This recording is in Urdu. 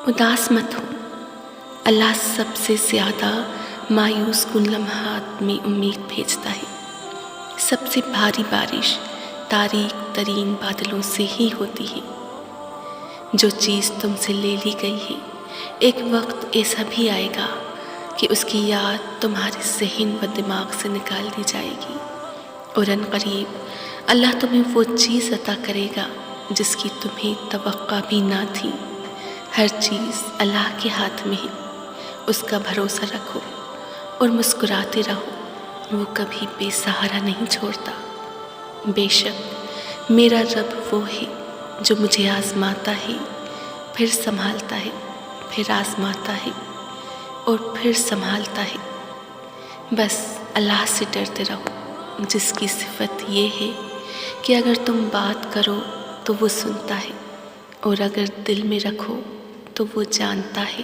اداس مت ہو، اللہ سب سے زیادہ مایوس کن لمحات میں امید بھیجتا ہے۔ سب سے بھاری بارش تاریک ترین بادلوں سے ہی ہوتی ہے۔ جو چیز تم سے لے لی گئی ہے، ایک وقت ایسا بھی آئے گا کہ اس کی یاد تمہارے ذہن و دماغ سے نکال دی جائے گی، اور ان قریب اللہ تمہیں وہ چیز عطا کرے گا جس کی تمہیں توقع بھی نہ تھی۔ ہر چیز اللہ کے ہاتھ میں ہے، اس کا بھروسہ رکھو اور مسکراتے رہو، وہ کبھی بے سہارا نہیں چھوڑتا۔ بے شک میرا رب وہ ہے جو مجھے آزماتا ہے، پھر سنبھالتا ہے، پھر آزماتا ہے اور پھر سنبھالتا ہے۔ بس اللہ سے ڈرتے رہو، جس کی صفت یہ ہے کہ اگر تم بات کرو تو وہ سنتا ہے، اور اگر دل میں رکھو تو وہ جانتا ہے۔